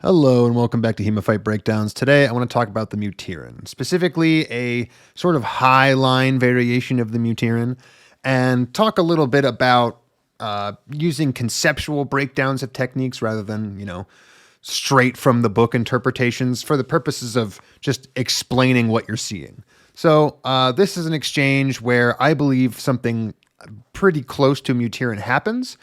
Hello and welcome back to HEMA Fight Breakdowns. Today I want to talk about the Mutieren, specifically a sort of high line variation of the Mutieren, and talk a little bit about using conceptual breakdowns of techniques rather than, straight from the book interpretations for the purposes of just explaining what you're seeing. So this is an exchange where I believe something pretty close to Mutieren happens.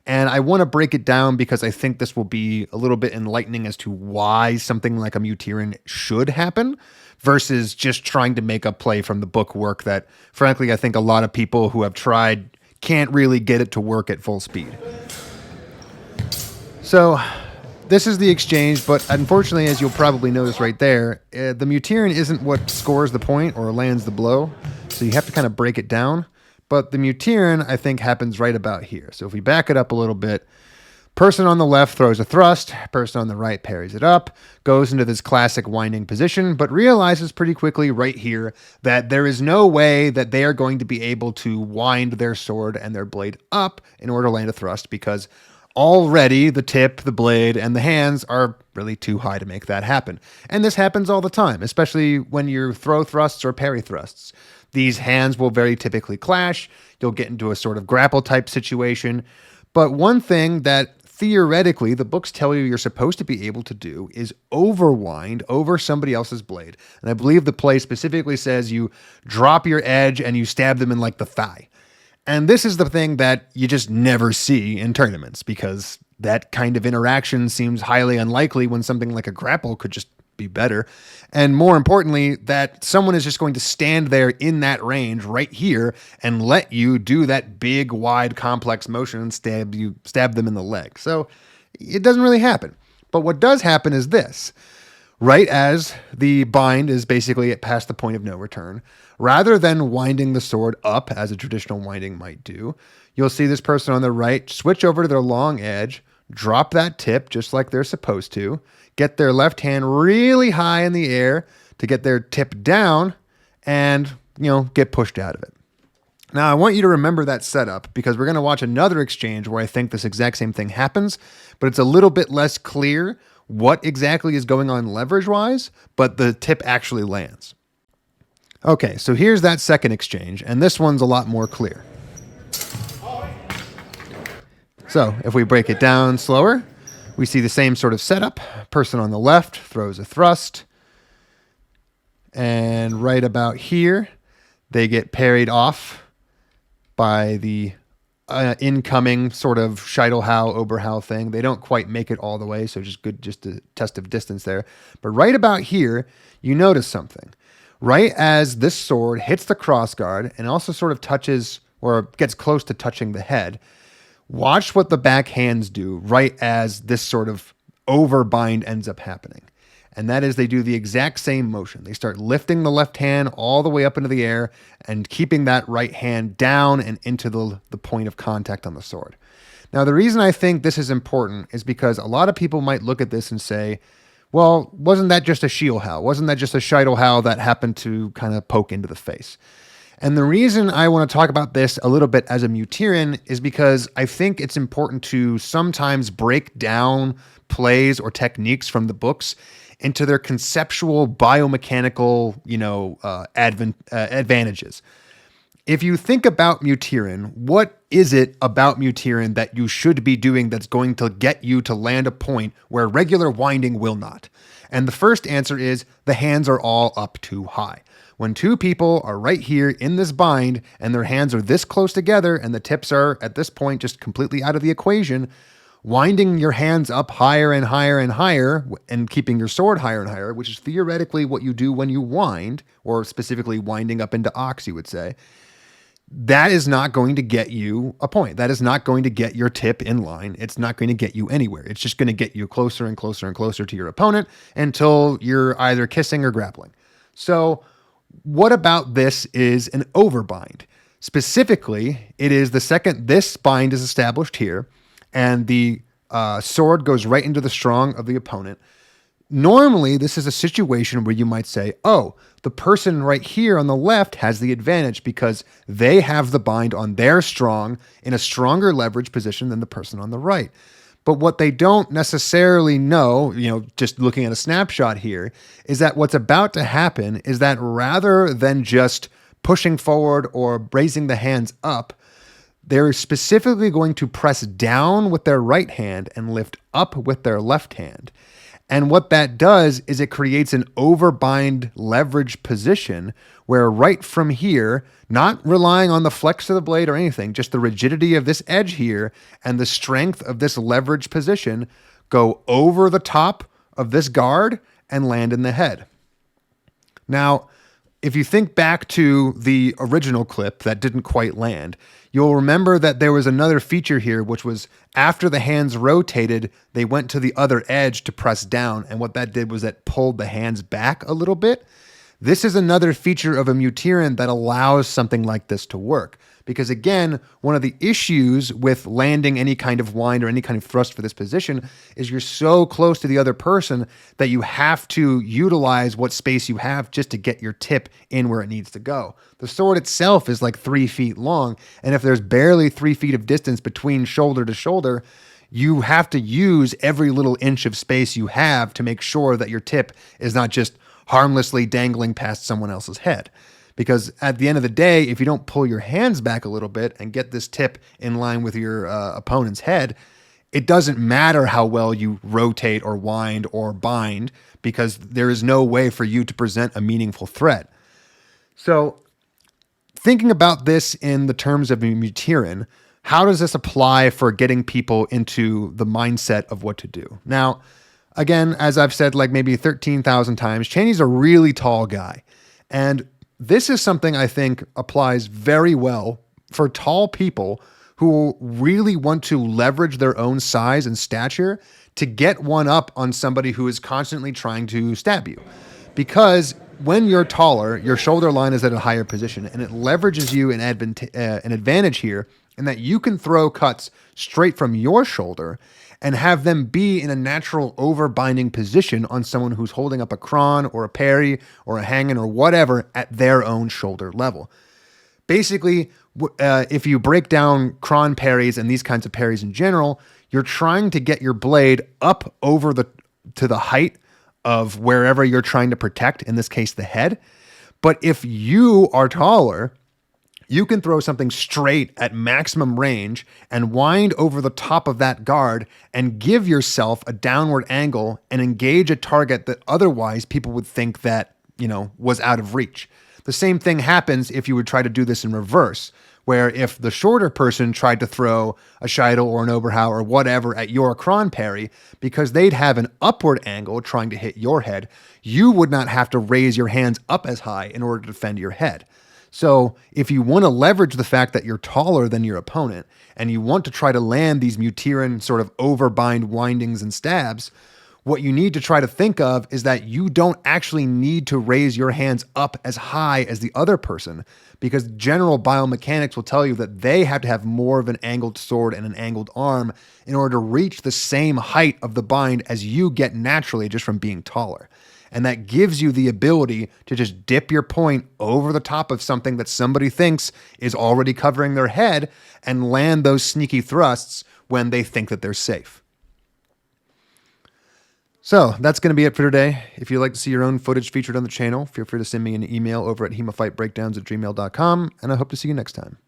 And I want to break it down because I think this will be a little bit enlightening as to why something like a Mutieren should happen versus just trying to make a play from the book work that, frankly, I think a lot of people who have tried can't really get it to work at full speed. So this is the exchange, but unfortunately, as you'll probably notice right there, the Mutieren isn't what scores the point or lands the blow. So you have to kind of break it down. But the Mutieren, I think, happens right about here. So if we back it up a little bit, person on the left throws a thrust, person on the right parries it up, goes into this classic winding position, but realizes pretty quickly right here that there is no way that they are going to be able to wind their sword and their blade up in order to land a thrust because already the tip, the blade, and the hands are really too high to make that happen. And this happens all the time, especially when you throw thrusts or parry thrusts. These hands will very typically clash. You'll get into a sort of grapple type situation. But one thing that theoretically the books tell you you're supposed to be able to do is overwind over somebody else's blade. And I believe the play specifically says you drop your edge and you stab them in like the thigh. And this is the thing that you just never see in tournaments because that kind of interaction seems highly unlikely when something like a grapple could just be better. And more importantly, that someone is just going to stand there in that range right here and let you do that big, wide, complex motion and stab them in the leg. So it doesn't really happen. But what does happen is this. Right as the bind is basically past the point of no return, rather than winding the sword up as a traditional winding might do, you'll see this person on the right switch over to their long edge, drop that tip just like they're supposed to, get their left hand really high in the air to get their tip down and, get pushed out of it. Now, I want you to remember that setup because we're going to watch another exchange where I think this exact same thing happens, but it's a little bit less clear what exactly is going on leverage-wise, but the tip actually lands. Okay, so here's that second exchange, and this one's a lot more clear. So if we break it down slower, we see the same sort of setup. Person on the left throws a thrust. And right about here, they get parried off by the incoming sort of Scheitelhau, Oberhau thing. They don't quite make it all the way, so just a test of distance there. But right about here, you notice something. Right as this sword hits the crossguard and also sort of touches or gets close to touching the head, watch what the back hands do right as this sort of overbind ends up happening. And that is they do the exact same motion. They start lifting the left hand all the way up into the air and keeping that right hand down and into the point of contact on the sword. Now, the reason I think this is important is because a lot of people might look at this and say, well, wasn't that just a Scheitelhau? Wasn't that just a Scheitelhau that happened to kind of poke into the face? And the reason I want to talk about this a little bit as a Mutieren is because I think it's important to sometimes break down plays or techniques from the books into their conceptual biomechanical, advantages. If you think about Mutieren, what is it about Mutieren that you should be doing that's going to get you to land a point where regular winding will not? And the first answer is the hands are all up too high. When two people are right here in this bind and their hands are this close together and the tips are at this point just completely out of the equation, winding your hands up higher and higher and higher and keeping your sword higher and higher, which is theoretically what you do when you wind, or specifically winding up into ox, you would say, that is not going to get you a point. That is not going to get your tip in line. It's not going to get you anywhere. It's just going to get you closer and closer and closer to your opponent until you're either kissing or grappling. So what about this is an overbind? Specifically, it is the second this bind is established here and the sword goes right into the strong of the opponent. Normally, this is a situation where you might say, oh, the person right here on the left has the advantage because they have the bind on their strong in a stronger leverage position than the person on the right. But what they don't necessarily know, just looking at a snapshot here, is that what's about to happen is that rather than just pushing forward or raising the hands up, they're specifically going to press down with their right hand and lift up with their left hand. And what that does is it creates an overbind leverage position where right from here, not relying on the flex of the blade or anything, just the rigidity of this edge here and the strength of this leverage position, go over the top of this guard and land in the head. Now, if you think back to the original clip that didn't quite land, you'll remember that there was another feature here, which was after the hands rotated, they went to the other edge to press down. And what that did was that pulled the hands back a little bit. This is another feature of a Mutieren that allows something like this to work. Because again, one of the issues with landing any kind of wind or any kind of thrust for this position is you're so close to the other person that you have to utilize what space you have just to get your tip in where it needs to go. The sword itself is like 3 feet long, and if there's barely 3 feet of distance between shoulder to shoulder, you have to use every little inch of space you have to make sure that your tip is not just harmlessly dangling past someone else's head. Because at the end of the day, if you don't pull your hands back a little bit and get this tip in line with your opponent's head, it doesn't matter how well you rotate or wind or bind, because there is no way for you to present a meaningful threat. So thinking about this in the terms of a Mutieren, how does this apply for getting people into the mindset of what to do? Now, again, as I've said like maybe 13,000 times, Cheney's a really tall guy. And this is something I think applies very well for tall people who really want to leverage their own size and stature to get one up on somebody who is constantly trying to stab you. Because when you're taller, your shoulder line is at a higher position, and it leverages you an advantage here in that you can throw cuts straight from your shoulder and have them be in a natural overbinding position on someone who's holding up a cron or a parry or a hangin or whatever at their own shoulder level. Basically, if you break down cron parries and these kinds of parries in general, you're trying to get your blade up over to the height of wherever you're trying to protect, in this case, the head. But if you are taller, you can throw something straight at maximum range and wind over the top of that guard and give yourself a downward angle and engage a target that otherwise people would think that, was out of reach. The same thing happens if you would try to do this in reverse, where if the shorter person tried to throw a Scheidel or an Oberhau or whatever at your cron parry, because they'd have an upward angle trying to hit your head, you would not have to raise your hands up as high in order to defend your head. So if you want to leverage the fact that you're taller than your opponent and you want to try to land these Mutieren sort of overbind windings and stabs, what you need to try to think of is that you don't actually need to raise your hands up as high as the other person, because general biomechanics will tell you that they have to have more of an angled sword and an angled arm in order to reach the same height of the bind as you get naturally just from being taller. And that gives you the ability to just dip your point over the top of something that somebody thinks is already covering their head and land those sneaky thrusts when they think that they're safe. So that's going to be it for today. If you'd like to see your own footage featured on the channel, feel free to send me an email over at HEMAFightBreakdowns@gmail.com, and I hope to see you next time.